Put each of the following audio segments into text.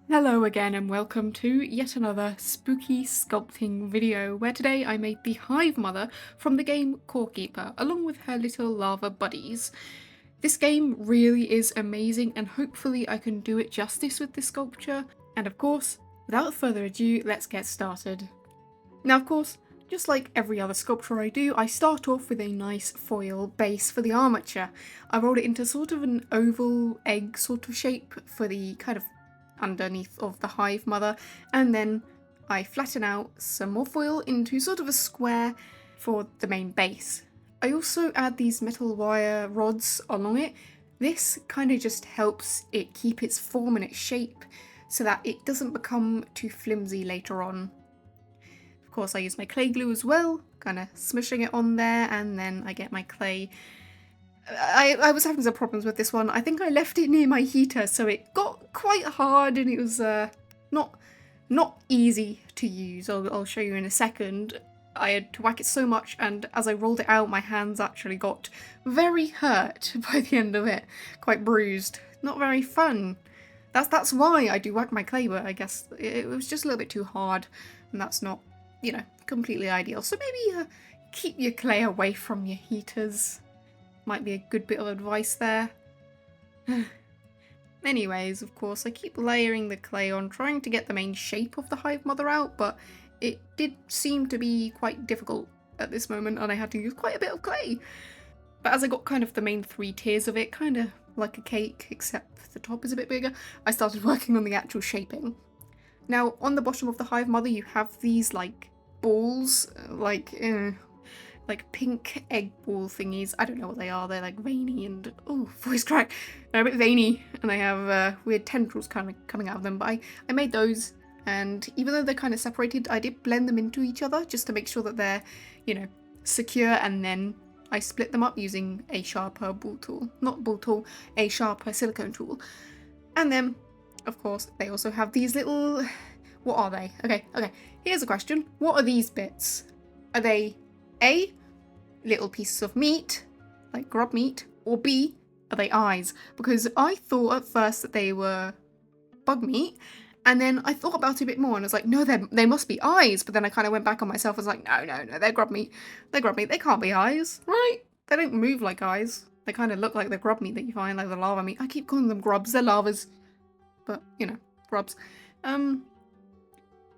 Hello again and welcome to yet another spooky sculpting video where today I made the Hive Mother from the game Core Keeper along with her little lava buddies. This game really is amazing and hopefully I can do it justice with this sculpture, and of course, without further ado, let's get started. Now of course, just like every other sculpture I do, I start off with a nice foil base for the armature. I roll it into sort of an oval egg sort of shape for the kind of underneath of the Hive Mother, and then I flatten out some more foil into sort of a square for the main base. I also add these metal wire rods along it. This kind of just helps it keep its form and its shape so that it doesn't become too flimsy later on. Of course, I use my clay glue as well, kind of smushing it on there, and then I get my clay. I was having some problems with this one. I think I left it near my heater, so it got quite hard and it was not easy to use. I'll show you in a second. I had to whack it so much, and as I rolled it out, my hands actually got very hurt by the end of it. Quite bruised. Not very fun. That's why I do whack my clay, but I guess it was just a little bit too hard, and that's not, completely ideal. So maybe keep your clay away from your heaters. Might be a good bit of advice there. Anyways, of course, I keep layering the clay on, trying to get the main shape of the Hive Mother out, but it did seem to be quite difficult at this moment, and I had to use quite a bit of clay. But as I got kind of the main three tiers of it, kind of like a cake, except the top is a bit bigger, I started working on the actual shaping. Now, on the bottom of the Hive Mother, you have these, balls, pink egg ball thingies. I don't know what they are. They're veiny and voice crack. They're a bit veiny and they have weird tendrils kind of coming out of them. But I made those, and even though they're kind of separated, I did blend them into each other just to make sure that they're, secure, and then I split them up using a sharper ball tool. Not ball tool, a sharper silicone tool. And then, of course, they also have these little... What are they? Okay. Here's a question. What are these bits? Are they A, little pieces of meat, like grub meat, or B, are they eyes? Because I thought at first that they were bug meat, and then I thought about it a bit more and I was like, no, they must be eyes. But then I kind of went back on myself and was like, no, they're grub meat. They're grub meat. They can't be eyes, right? They don't move like eyes. They kind of look like the grub meat that you find, like the lava meat. I keep calling them grubs. They're lavas, but grubs. But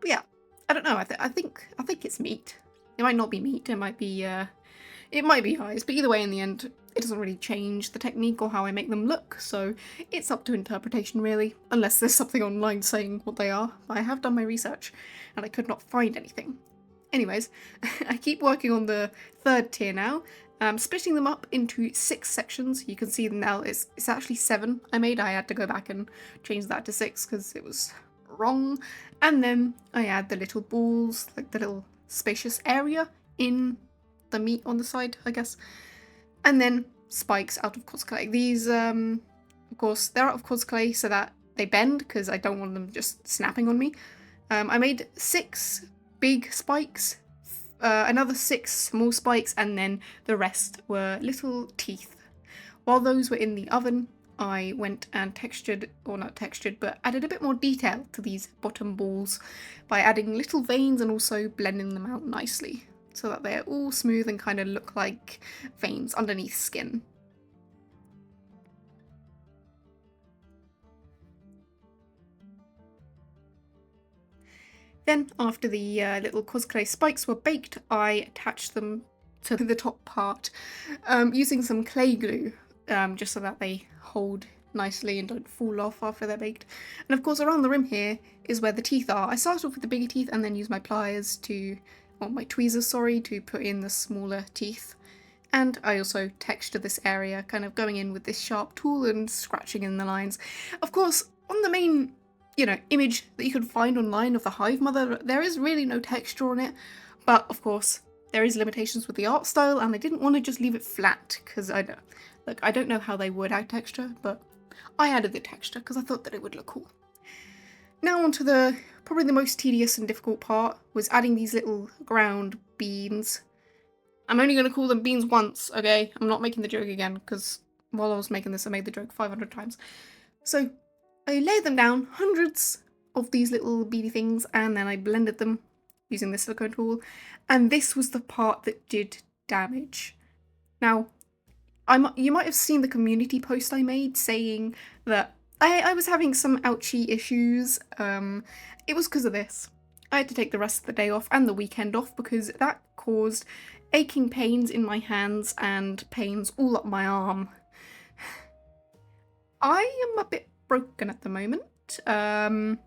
yeah, I don't know. I think it's meat. It might not be meat. It might be eyes. But either way, in the end, it doesn't really change the technique or how I make them look. So it's up to interpretation, really. Unless there's something online saying what they are. I have done my research, and I could not find anything. Anyways, I keep working on the third tier now. Splitting them up into 6 sections. You can see them now. It's actually 7 I made. I had to go back and change that to 6 because it was wrong. And then I add the little balls, like the little spacious area in the meat on the side, I guess. And then spikes out of Cosclay. These, of course, they're out of Cosclay so that they bend because I don't want them just snapping on me. I made 6 big spikes, another 6 small spikes, and then the rest were little teeth. While those were in the oven, I went and added a bit more detail to these bottom balls by adding little veins and also blending them out nicely so that they're all smooth and kind of look like veins underneath skin. Then, after the little Cosclay spikes were baked, I attached them to the top part using some clay glue, just so that they hold nicely and don't fall off after they're baked. And of course, around the rim here is where the teeth are. I start off with the bigger teeth and then use my pliers my tweezers, to put in the smaller teeth. And I also texture this area, kind of going in with this sharp tool and scratching in the lines. Of course, on the main, image that you can find online of the Hive Mother, there is really no texture on it. But of course, there is limitations with the art style, and I didn't want to just leave it flat, because I don't know how they would add texture, but I added the texture because I thought that it would look cool. Now onto probably the most tedious and difficult part, was adding these little ground beans. I'm only going to call them beans once, okay? I'm not making the joke again, because while I was making this I made the joke 500 times. So I lay them down, hundreds of these little beady things, and then I blended them using the silicone tool, and this was the part that did damage. Now, you might have seen the community post I made saying that I was having some ouchy issues. It was because of this. I had to take the rest of the day off and the weekend off because that caused aching pains in my hands and pains all up my arm. I am a bit broken at the moment. I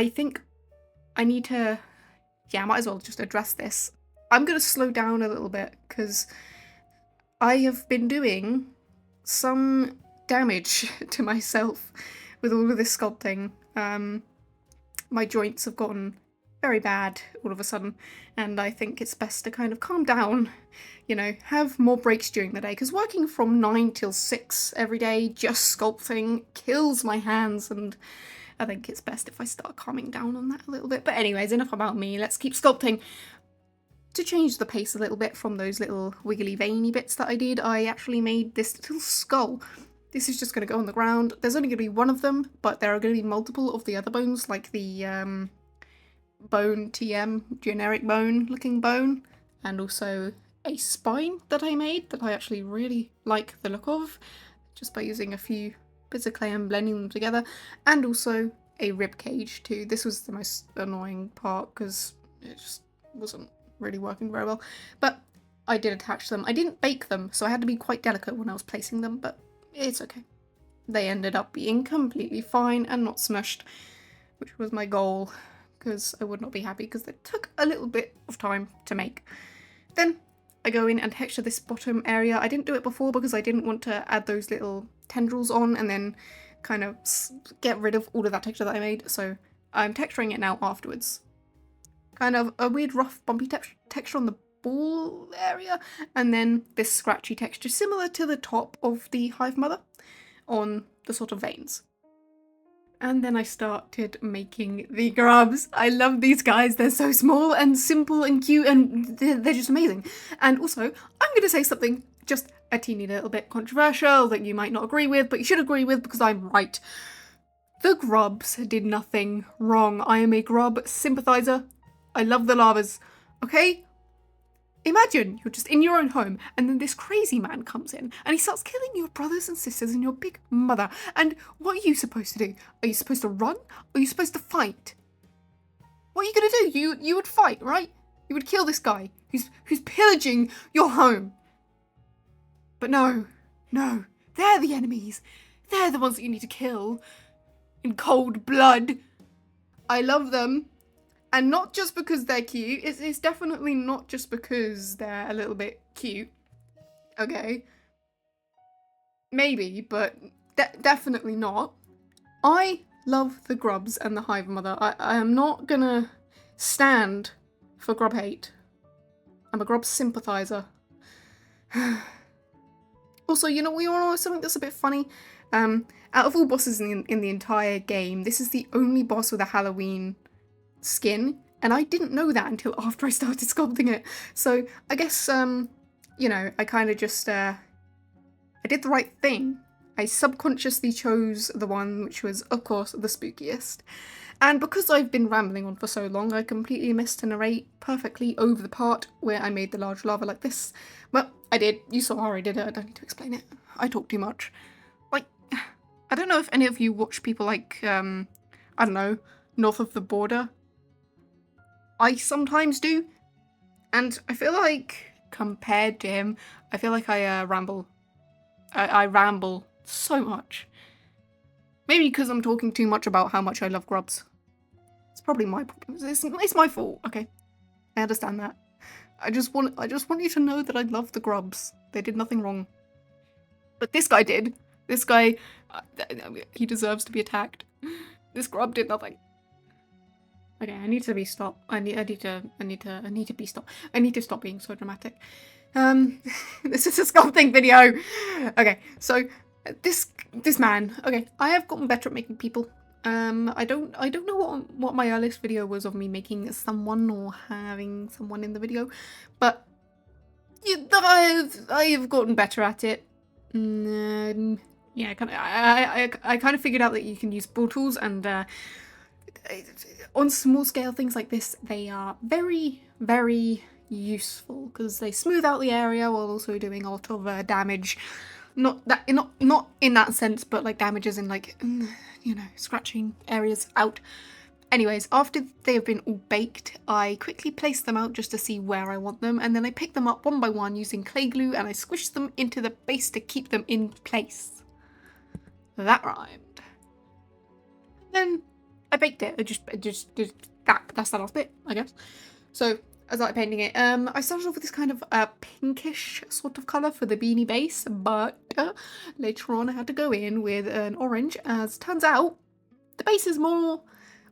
think I need to, yeah, I might as well just address this. I'm going to slow down a little bit because I have been doing some damage to myself with all of this sculpting. My joints have gotten very bad all of a sudden, and I think it's best to kind of calm down, you know, have more breaks during the day, because working from 9 till 6 every day just sculpting kills my hands, and I think it's best if I start calming down on that a little bit. But anyways, enough about me, let's keep sculpting. To change the pace a little bit from those little wiggly veiny bits that I did, I actually made this little skull. This is just going to go on the ground. There's only going to be one of them, but there are going to be multiple of the other bones, like the bone TM, generic bone looking bone, and also a spine that I made that I actually really like the look of, just by using a few bits of clay and blending them together, and also a rib cage too. This was the most annoying part because it just wasn't really working very well, but I did attach them. I didn't bake them, so I had to be quite delicate when I was placing them, but it's okay. They ended up being completely fine and not smushed, which was my goal, because I would not be happy because they took a little bit of time to make. Then I go in and texture this bottom area. I didn't do it before because I didn't want to add those little tendrils on and then kind of get rid of all of that texture that I made, so I'm texturing it now afterwards. Kind of a weird rough bumpy texture on the ball area, and then this scratchy texture similar to the top of the Hive Mother on the sort of veins. And then I started making the grubs. I love these guys, they're so small and simple and cute, and they're just amazing. And also, I'm going to say something just a teeny little bit controversial that you might not agree with, but you should agree with because I'm right. The grubs did nothing wrong. I am a grub sympathizer. I love the lavas, okay? Imagine you're just in your own home and then this crazy man comes in and he starts killing your brothers and sisters and your big mother. And what are you supposed to do? Are you supposed to run? Or are you supposed to fight? What are you going to do? You would fight, right? You would kill this guy who's pillaging your home. But no, they're the enemies. They're the ones that you need to kill in cold blood. I love them. And not just because they're cute, it's definitely not just because they're a little bit cute, okay? Maybe, but definitely not. I love the grubs and the Hive Mother. I am not gonna stand for grub hate. I'm a grub sympathizer. Also, you know something that's a bit funny? Out of all bosses in the entire game, this is the only boss with a Halloween skin, and I didn't know that until after I started sculpting it. So I guess, you know, I kind of just, I did the right thing. I subconsciously chose the one which was, of course, the spookiest. And because I've been rambling on for so long, I completely missed to narrate perfectly over the part where I made the large lava like this. Well, I did. You saw how I did it. I don't need to explain it. I talk too much. Like, I don't know if any of you watch people like, I don't know, north of the border. I sometimes do, and I feel like, compared to him, I feel like I ramble. I ramble so much. Maybe because I'm talking too much about how much I love grubs. It's probably my problem. It's my fault, okay? I understand that. I just want you to know that I love the grubs. They did nothing wrong. But this guy did. This guy, he deserves to be attacked. This grub did nothing. Okay, I need to be stopped. I need to be stopped. I need to stop being so dramatic. This is a sculpting video. Okay, so this man. Okay, I have gotten better at making people. I don't know what my earliest video was of me making someone or having someone in the video, but I have gotten better at it. yeah, I kind of figured out that you can use ball tools, and on small scale things like this, they are very, very useful because they smooth out the area while also doing a lot of damage. Not in that sense, but like damages in like, you know, scratching areas out. Anyways, after they have been all baked, I quickly place them out just to see where I want them, and then I pick them up one by one using clay glue and I squish them into the base to keep them in place. That rhymed. Then I baked it. That's the last bit, I guess. So I started painting it. I started off with this kind of pinkish sort of colour for the beanie base, but later on I had to go in with an orange. As turns out, the base is more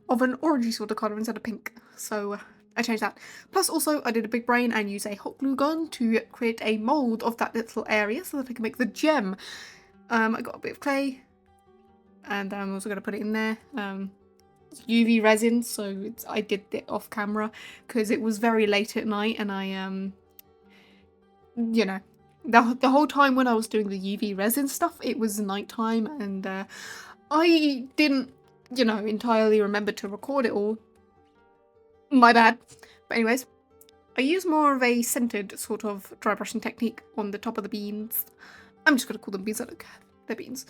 of an orangey sort of colour instead of pink, so I changed that. Plus also I did a big brain and used a hot glue gun to create a mould of that little area so that I can make the gem. I got a bit of clay and I'm also going to put it in there. It's UV resin, so I did it off camera because it was very late at night and I you know, the whole time when I was doing the UV resin stuff it was nighttime and I didn't, you know, entirely remember to record it all. My bad. But anyways, I use more of a centered sort of dry brushing technique on the top of the beans. I'm just going to call them beans, I don't care. They're beans.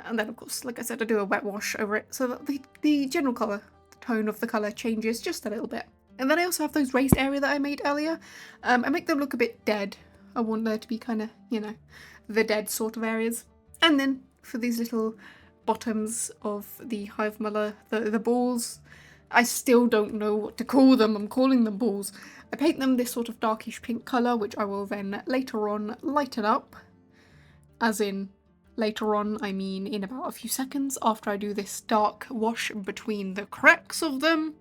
And then of course, like I said, I do a wet wash over it so that the general colour, the tone of the colour changes just a little bit. And then I also have those raised area that I made earlier. I make them look a bit dead. I want there to be kind of, you know, the dead sort of areas. And then for these little bottoms of the Hive Mother, the balls, I still don't know what to call them. I'm calling them balls. I paint them this sort of darkish pink colour, which I will then later on lighten up. As in, later on, I mean in about a few seconds after I do this dark wash between the cracks of them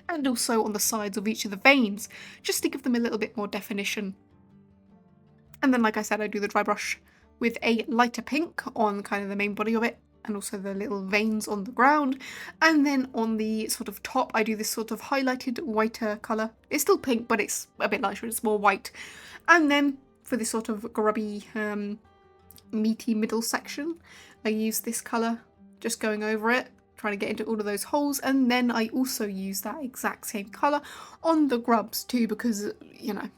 and also on the sides of each of the veins, just to give them a little bit more definition. And then, like I said, I do the dry brush with a lighter pink on kind of the main body of it, and also the little veins on the ground. And then on the sort of top, I do this sort of highlighted whiter colour. It's still pink, but it's a bit lighter, it's more white. And then for this sort of grubby, meaty middle section, I use this colour, just going over it, trying to get into all of those holes. And then I also use that exact same colour on the grubs too, because, you know,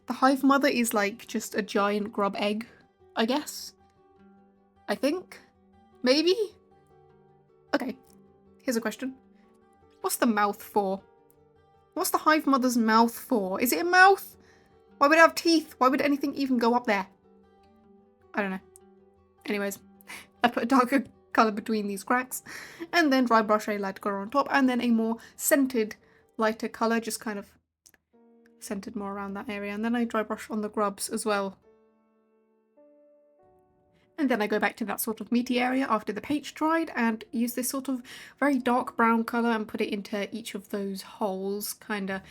the Hive Mother is like just a giant grub egg, I guess. I think? Maybe? Okay, here's a question. What's the mouth for? What's the Hive Mother's mouth for? Is it a mouth? Why would it have teeth? Why would anything even go up there? I don't know. Anyways, I put a darker colour between these cracks and then dry brush a lighter colour on top and then a more centered lighter colour, just kind of centered more around that area, and then I dry brush on the grubs as well. And then I go back to that sort of meaty area after the paint dried and use this sort of very dark brown colour and put it into each of those holes, kind of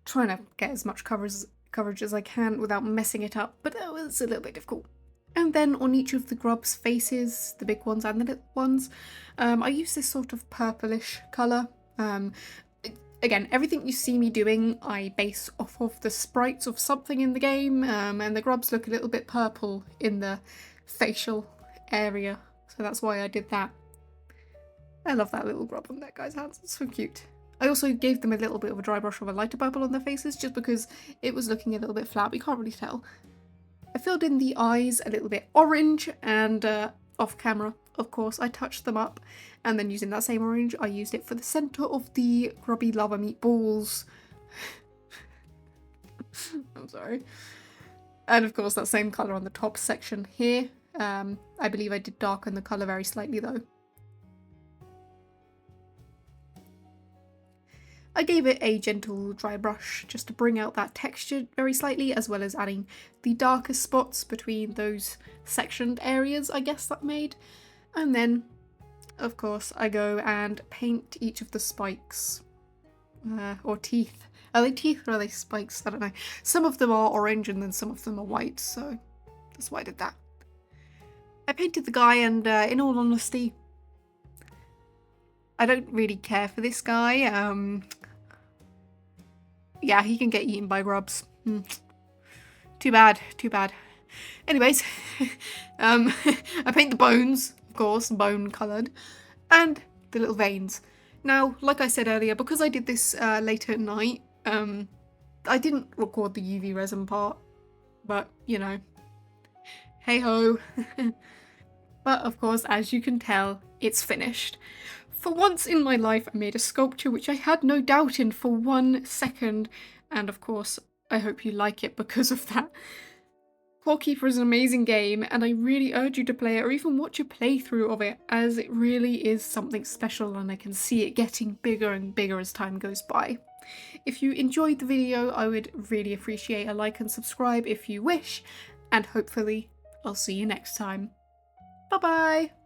trying to get as much coverage as I can without messing it up, but that was a little bit difficult. And then on each of the grubs' faces, the big ones and the little ones, I use this sort of purplish colour. Again, everything you see me doing, I base off of the sprites of something in the game, and the grubs look a little bit purple in the facial area, so that's why I did that. I love that little grub on that guy's hands, it's so cute. I also gave them a little bit of a dry brush of a lighter purple on their faces just because it was looking a little bit flat, but you can't really tell. I filled in the eyes a little bit orange, and off camera, of course, I touched them up, and then using that same orange, I used it for the centre of the grubby lava meatballs. I'm sorry. And of course that same colour on the top section here. I believe I did darken the colour very slightly though. I gave it a gentle dry brush just to bring out that texture very slightly, as well as adding the darker spots between those sectioned areas, I guess, that made. And then, of course, I go and paint each of the spikes. Or teeth. Are they teeth or are they spikes? I don't know. Some of them are orange and then some of them are white, so that's why I did that. I painted the guy, and in all honesty, I don't really care for this guy. Yeah, he can get eaten by grubs. Too bad, too bad. Anyways, I paint the bones, of course, bone coloured, and the little veins. Now, like I said earlier, because I did this later at night, I didn't record the UV resin part, but, you know, hey-ho. But of course, as you can tell, it's finished. For once in my life, I made a sculpture which I had no doubt in for 1 second, and of course, I hope you like it because of that. Claw Keeper is an amazing game, and I really urge you to play it or even watch a playthrough of it, as it really is something special and I can see it getting bigger and bigger as time goes by. If you enjoyed the video, I would really appreciate a like and subscribe if you wish, and hopefully I'll see you next time. Bye bye!